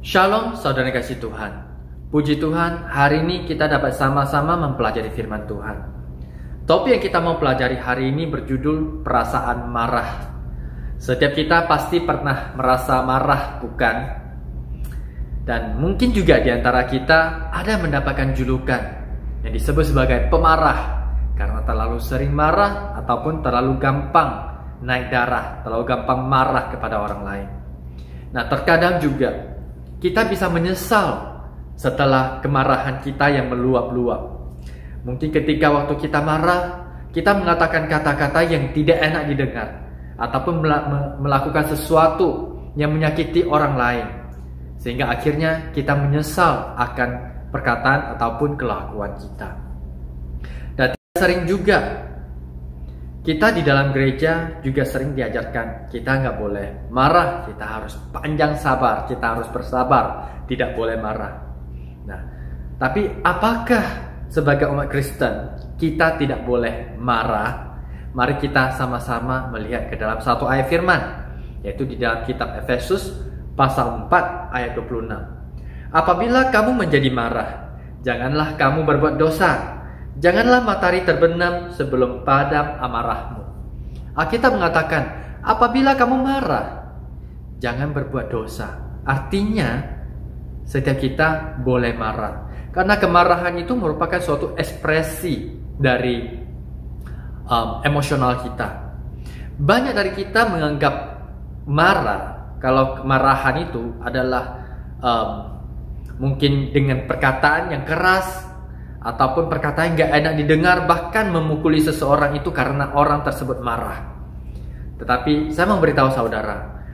Shalom saudara kasih Tuhan. Puji Tuhan, hari ini kita dapat sama-sama mempelajari firman Tuhan. Topik yang kita mau pelajari hari ini berjudul perasaan marah. Setiap kita pasti pernah merasa marah, bukan? Dan mungkin juga di antara kita ada yang mendapatkan julukan yang disebut sebagai pemarah karena terlalu sering marah ataupun terlalu gampang naik darah, terlalu gampang marah kepada orang lain. Nah, terkadang juga kita bisa menyesal setelah kemarahan kita yang meluap-luap. Mungkin ketika waktu kita marah, kita mengatakan kata-kata yang tidak enak didengar, ataupun melakukan sesuatu yang menyakiti orang lain, sehingga akhirnya kita menyesal akan perkataan ataupun kelakuan kita. Dan sering juga kita di dalam gereja juga sering diajarkan kita nggak boleh marah, kita harus panjang sabar, kita harus bersabar, tidak boleh marah. Nah, tapi apakah sebagai umat Kristen kita tidak boleh marah? Mari kita sama-sama melihat ke dalam satu ayat firman, yaitu di dalam kitab Efesus pasal 4 ayat 26. Apabila kamu menjadi marah, janganlah kamu berbuat dosa. Janganlah matahari terbenam sebelum padam amarahmu. Alkitab mengatakan, apabila kamu marah, jangan berbuat dosa. Artinya, setiap kita boleh marah. Karena kemarahan itu merupakan suatu ekspresi dari emosional kita. Banyak dari kita menganggap marah, kalau kemarahan itu adalah mungkin dengan perkataan yang keras, ataupun perkataan yang gak enak didengar, bahkan memukuli seseorang itu karena orang tersebut marah. Tetapi saya mau beritahu saudara,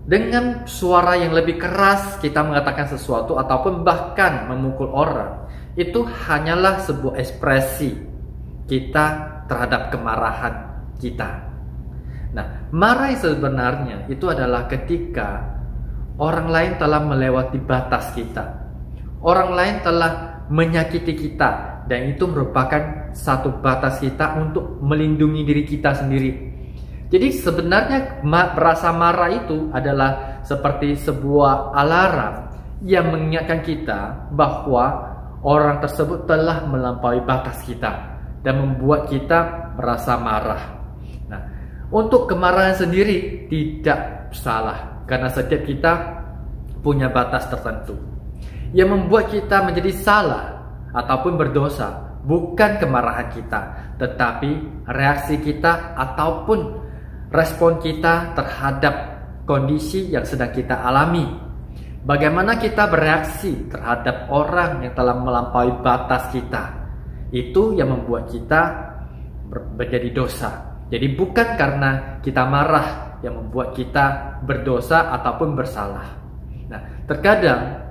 dengan suara yang lebih keras kita mengatakan sesuatu ataupun bahkan memukul orang, itu hanyalah sebuah ekspresi kita terhadap kemarahan kita. Nah, marah sebenarnya itu adalah ketika orang lain telah melewati batas kita, orang lain telah menyakiti kita, dan itu merupakan satu batas kita untuk melindungi diri kita sendiri. Jadi sebenarnya rasa marah itu adalah seperti sebuah alarm yang mengingatkan kita bahwa orang tersebut telah melampaui batas kita dan membuat kita merasa marah. Nah, untuk kemarahan sendiri tidak salah, karena setiap kita punya batas tertentu. Yang membuat kita menjadi salah ataupun berdosa bukan kemarahan kita, tetapi reaksi kita ataupun respon kita terhadap kondisi yang sedang kita alami. Bagaimana kita bereaksi terhadap orang yang telah melampaui batas kita, itu yang membuat kita menjadi dosa. Jadi bukan karena kita marah yang membuat kita berdosa ataupun bersalah. Nah, terkadang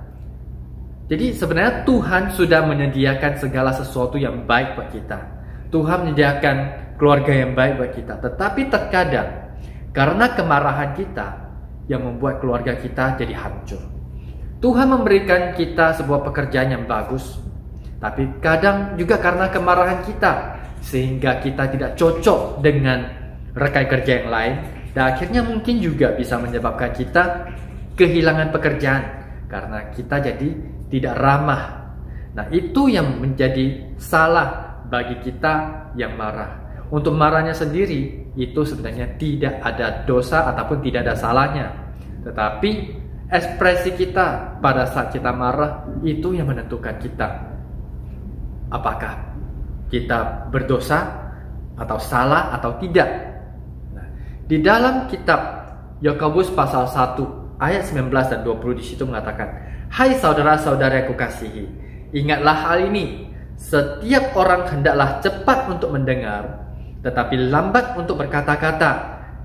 jadi sebenarnya Tuhan sudah menyediakan segala sesuatu yang baik buat kita. Tuhan menyediakan keluarga yang baik buat kita. Tetapi terkadang karena kemarahan kita yang membuat keluarga kita jadi hancur. Tuhan memberikan kita sebuah pekerjaan yang bagus, tapi kadang juga karena kemarahan kita sehingga kita tidak cocok dengan rekan kerja yang lain, dan akhirnya mungkin juga bisa menyebabkan kita kehilangan pekerjaan karena kita jadi tidak ramah. Nah, itu yang menjadi salah bagi kita yang marah. Untuk marahnya sendiri itu sebenarnya tidak ada dosa ataupun tidak ada salahnya, tetapi ekspresi kita pada saat kita marah itu yang menentukan kita apakah kita berdosa atau salah atau tidak. Nah, di dalam kitab Yakobus pasal 1 ayat 19 dan 20 di situ mengatakan, hai saudara-saudara yang kukasihi, ingatlah hal ini, setiap orang hendaklah cepat untuk mendengar, tetapi lambat untuk berkata-kata,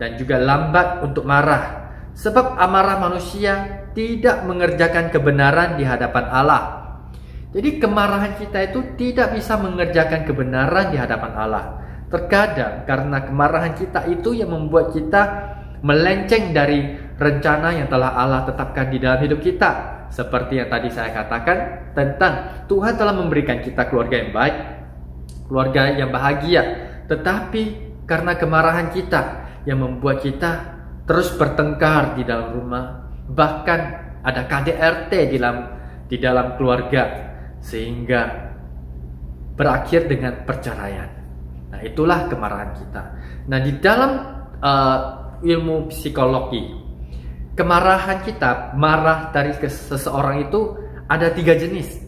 dan juga lambat untuk marah. Sebab amarah manusia tidak mengerjakan kebenaran di hadapan Allah. Jadi kemarahan kita itu tidak bisa mengerjakan kebenaran di hadapan Allah. Terkadang karena kemarahan kita itu yang membuat kita melenceng dari rencana yang telah Allah tetapkan di dalam hidup kita. Seperti yang tadi saya katakan tentang Tuhan telah memberikan kita keluarga yang baik, keluarga yang bahagia. Tetapi karena kemarahan kita yang membuat kita terus bertengkar di dalam rumah, bahkan ada KDRT di dalam keluarga sehingga berakhir dengan perceraian. Nah, itulah kemarahan kita. Nah, di dalam ilmu psikologi, kemarahan kita, marah dari seseorang itu ada 3 jenis,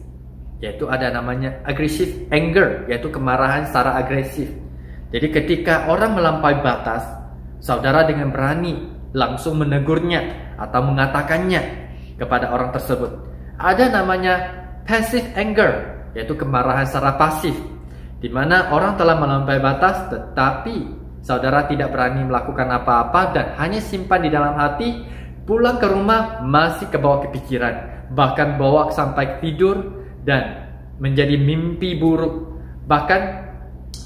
yaitu ada namanya aggressive anger, yaitu kemarahan secara agresif. Jadi ketika orang melampaui batas, saudara dengan berani langsung menegurnya atau mengatakannya kepada orang tersebut. Ada namanya passive anger, yaitu kemarahan secara pasif, di mana orang telah melampaui batas tetapi saudara tidak berani melakukan apa-apa dan hanya simpan di dalam hati, pulang ke rumah masih kebawa kepikiran, bahkan bawa sampai tidur dan menjadi mimpi buruk. Bahkan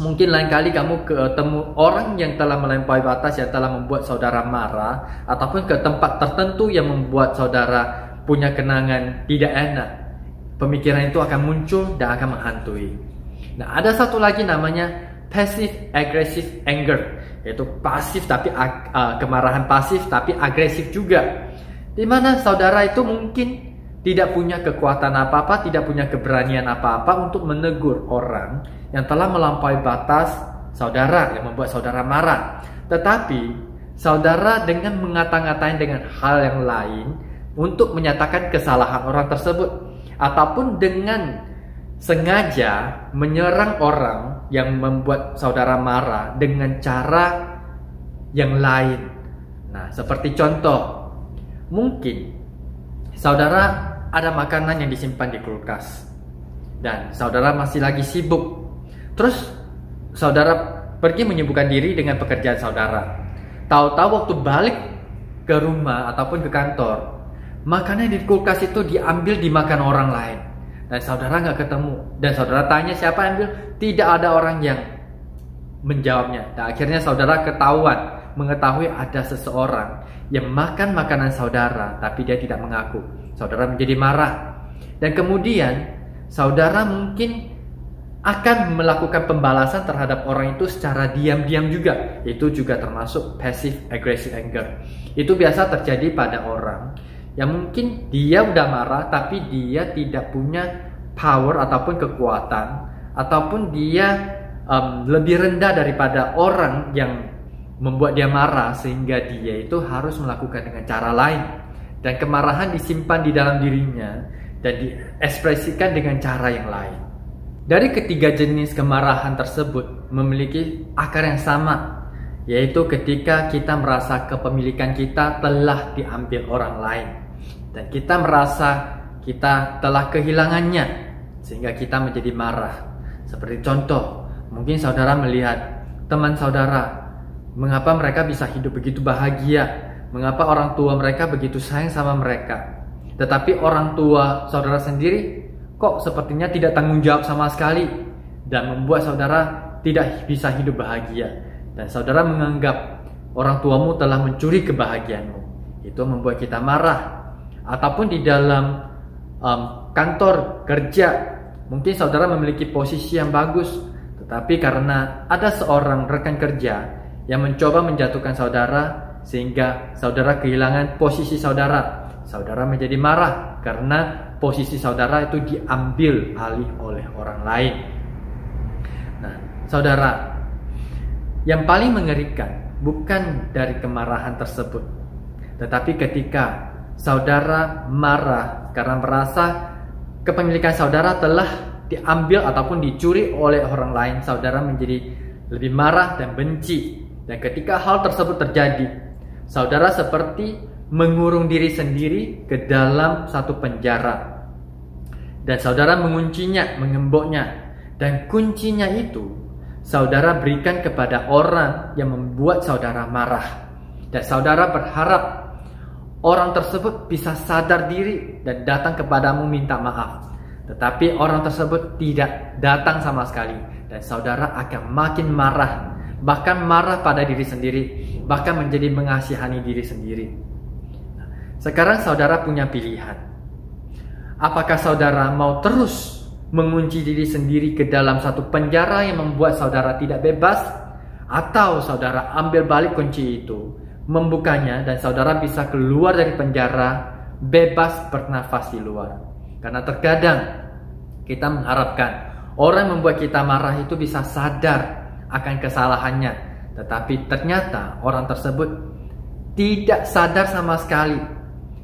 mungkin lain kali kamu ketemu orang yang telah melampaui batas, yang telah membuat saudara marah, ataupun ke tempat tertentu yang membuat saudara punya kenangan tidak enak. Pemikiran itu akan muncul dan akan menghantui. Nah, ada satu lagi namanya passive aggressive anger, yaitu pasif tapi kemarahan pasif tapi agresif juga, di mana saudara itu mungkin tidak punya kekuatan apa-apa, tidak punya keberanian apa-apa untuk menegur orang yang telah melampaui batas saudara, yang membuat saudara marah. Tetapi saudara dengan mengata-ngatain dengan hal yang lain untuk menyatakan kesalahan orang tersebut, ataupun dengan sengaja menyerang orang yang membuat saudara marah dengan cara yang lain. Nah, seperti contoh, mungkin saudara ada makanan yang disimpan di kulkas dan saudara masih lagi sibuk. Terus saudara pergi menyibukkan diri dengan pekerjaan saudara. Tahu-tahu waktu balik ke rumah ataupun ke kantor, makanan di kulkas itu diambil dimakan orang lain dan saudara nggak ketemu. Dan saudara tanya siapa yang ambil, tidak ada orang yang menjawabnya. Dan akhirnya saudara mengetahui ada seseorang yang makan makanan saudara tapi dia tidak mengaku. Saudara menjadi marah, dan kemudian saudara mungkin akan melakukan pembalasan terhadap orang itu secara diam-diam juga. Itu juga termasuk passive aggressive anger. Itu biasa terjadi pada orang yang mungkin dia udah marah tapi dia tidak punya power ataupun kekuatan, ataupun dia lebih rendah daripada orang yang membuat dia marah, sehingga dia itu harus melakukan dengan cara lain. Dan kemarahan disimpan di dalam dirinya dan diekspresikan dengan cara yang lain. Dari ketiga jenis kemarahan tersebut memiliki akar yang sama, yaitu ketika kita merasa kepemilikan kita telah diambil orang lain dan kita merasa kita telah kehilangannya sehingga kita menjadi marah. Seperti contoh, mungkin saudara melihat teman saudara, mengapa mereka bisa hidup begitu bahagia, mengapa orang tua mereka begitu sayang sama mereka, tetapi orang tua saudara sendiri kok sepertinya tidak tanggung jawab sama sekali dan membuat saudara tidak bisa hidup bahagia. Dan saudara menganggap orang tuamu telah mencuri kebahagiaanmu. Itu membuat kita marah. Ataupun di dalam kantor kerja, mungkin saudara memiliki posisi yang bagus, tetapi karena ada seorang rekan kerja yang mencoba menjatuhkan saudara sehingga saudara kehilangan posisi saudara. Saudara menjadi marah karena posisi saudara itu diambil alih oleh orang lain. Nah, saudara, yang paling mengerikan bukan dari kemarahan tersebut, tetapi ketika saudara marah karena merasa kepemilikan saudara telah diambil ataupun dicuri oleh orang lain, saudara menjadi lebih marah dan benci. Dan ketika hal tersebut terjadi, saudara seperti mengurung diri sendiri ke dalam satu penjara, dan saudara menguncinya, mengemboknya, dan kuncinya itu saudara berikan kepada orang yang membuat saudara marah, dan saudara berharap orang tersebut bisa sadar diri dan datang kepadamu minta maaf. Tetapi orang tersebut tidak datang sama sekali, dan saudara akan makin marah, bahkan marah pada diri sendiri, bahkan menjadi mengasihani diri sendiri. Sekarang saudara punya pilihan. Apakah saudara mau terus mengunci diri sendiri ke dalam satu penjara yang membuat saudara tidak bebas, atau saudara ambil balik kunci itu, membukanya, dan saudara bisa keluar dari penjara bebas bernafas di luar. Karena terkadang kita mengharapkan orang yang membuat kita marah itu bisa sadar akan kesalahannya, tetapi ternyata orang tersebut tidak sadar sama sekali,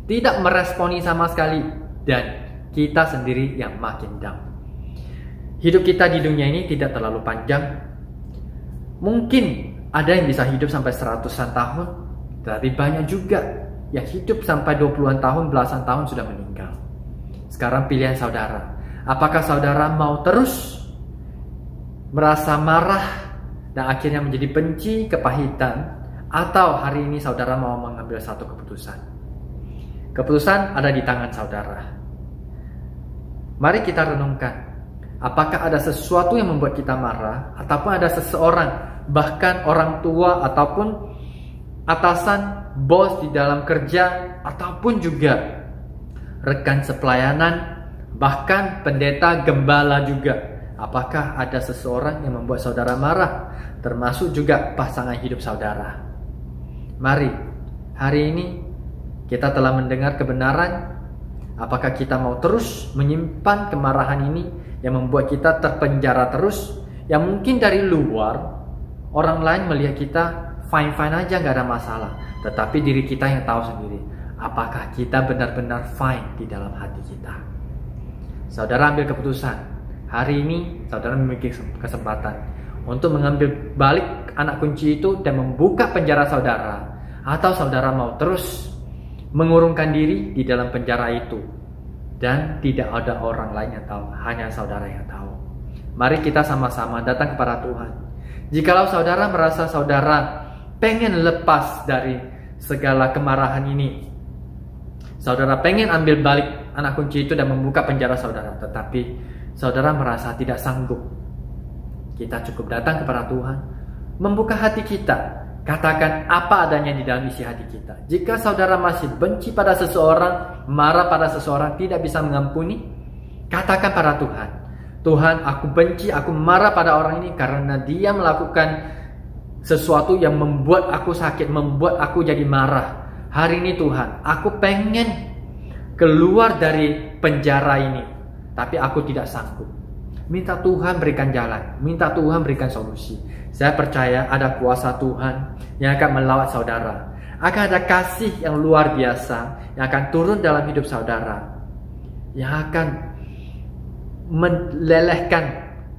tidak meresponi sama sekali, dan kita sendiri yang makin down. Hidup kita di dunia ini tidak terlalu panjang. Mungkin ada yang bisa hidup sampai 100-an tahun, tetapi banyak juga yang hidup sampai 20-an tahun, belasan tahun sudah meninggal. Sekarang pilihan saudara, apakah saudara mau terus merasa marah dan akhirnya menjadi benci, kepahitan, atau hari ini saudara mau mengambil satu keputusan? Keputusan ada di tangan saudara. Mari kita renungkan, apakah ada sesuatu yang membuat kita marah, ataupun ada seseorang, bahkan orang tua ataupun atasan, bos di dalam kerja, ataupun juga rekan sepelayanan, bahkan pendeta, gembala juga. Apakah ada seseorang yang membuat saudara marah, termasuk juga pasangan hidup saudara? Mari, hari ini kita telah mendengar kebenaran. Apakah kita mau terus menyimpan kemarahan ini yang membuat kita terpenjara terus? Yang mungkin dari luar orang lain melihat kita fine-fine aja, gak ada masalah, tetapi diri kita yang tahu sendiri apakah kita benar-benar fine di dalam hati kita. Saudara ambil keputusan. Hari ini saudara memiliki kesempatan untuk mengambil balik anak kunci itu dan membuka penjara saudara, atau saudara mau terus mengurungkan diri di dalam penjara itu dan tidak ada orang lain yang tahu, hanya saudara yang tahu. Mari kita sama-sama datang kepada Tuhan. Jikalau saudara merasa saudara pengen lepas dari segala kemarahan ini, saudara pengen ambil balik anak kunci itu dan membuka penjara saudara, tetapi saudara merasa tidak sanggup, kita cukup datang kepada Tuhan, membuka hati kita, katakan apa adanya di dalam isi hati kita. Jika saudara masih benci pada seseorang, marah pada seseorang, tidak bisa mengampuni, katakan pada Tuhan, Tuhan, aku benci, aku marah pada orang ini karena dia melakukan sesuatu yang membuat aku sakit, membuat aku jadi marah. Hari ini Tuhan, aku pengen keluar dari penjara ini, tapi aku tidak sanggup. Minta Tuhan berikan jalan, minta Tuhan berikan solusi. Saya percaya ada kuasa Tuhan yang akan melawat saudara. Akan ada kasih yang luar biasa yang akan turun dalam hidup saudara, yang akan melelehkan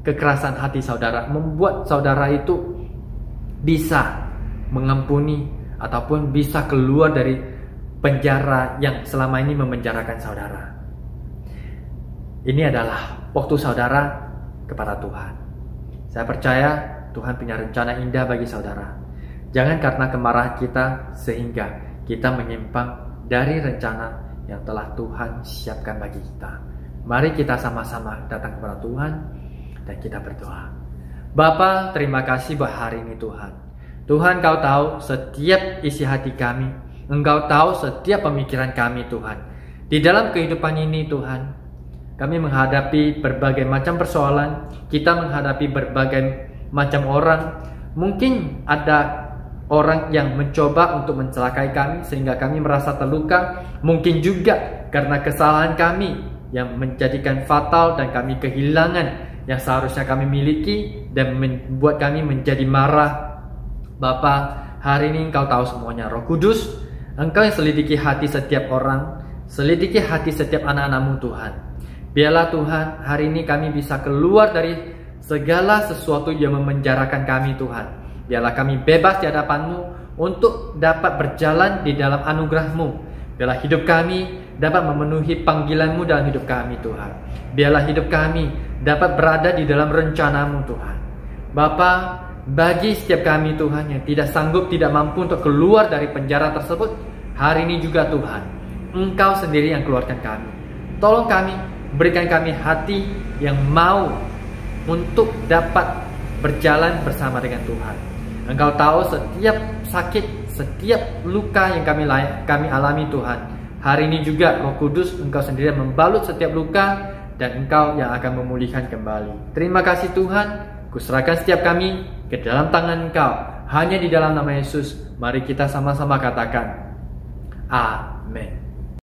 kekerasan hati saudara, membuat saudara itu bisa mengampuni ataupun bisa keluar dari penjara yang selama ini memenjarakan saudara. Ini adalah waktu saudara kepada Tuhan. Saya percaya Tuhan punya rencana indah bagi saudara. Jangan karena kemarahan kita sehingga kita menyimpang dari rencana yang telah Tuhan siapkan bagi kita. Mari kita sama-sama datang kepada Tuhan dan kita berdoa. Bapa, terima kasih buat hari ini Tuhan. Tuhan, Kau tahu setiap isi hati kami. Engkau tahu setiap pemikiran kami Tuhan. Di dalam kehidupan ini Tuhan, kami menghadapi berbagai macam persoalan. Kita menghadapi berbagai macam orang. Mungkin ada orang yang mencoba untuk mencelakai kami sehingga kami merasa terluka. Mungkin juga karena kesalahan kami yang menjadikan fatal dan kami kehilangan yang seharusnya kami miliki dan membuat kami menjadi marah. Bapa, hari ini Engkau tahu semuanya. Roh Kudus, Engkau yang selidiki hati setiap orang, selidiki hati setiap anak-anak-Mu Tuhan. Biarlah Tuhan, hari ini kami bisa keluar dari segala sesuatu yang memenjarakan kami Tuhan. Biarlah kami bebas di hadapan-Mu untuk dapat berjalan di dalam anugerah-Mu. Biarlah hidup kami dapat memenuhi panggilan-Mu dalam hidup kami Tuhan. Biarlah hidup kami dapat berada di dalam rencana-Mu Tuhan. Bapa, bagi setiap kami Tuhan yang tidak sanggup, tidak mampu untuk keluar dari penjara tersebut, hari ini juga Tuhan, Engkau sendiri yang keluarkan kami. Tolong kami, berikan kami hati yang mau untuk dapat berjalan bersama dengan Tuhan. Engkau tahu setiap sakit, setiap luka yang kami alami Tuhan. Hari ini juga Roh Kudus, Engkau sendiri yang membalut setiap luka dan Engkau yang akan memulihkan kembali. Terima kasih Tuhan. Kuserahkan setiap kami ke dalam tangan Engkau. Hanya di dalam nama Yesus, mari kita sama-sama katakan, Amin.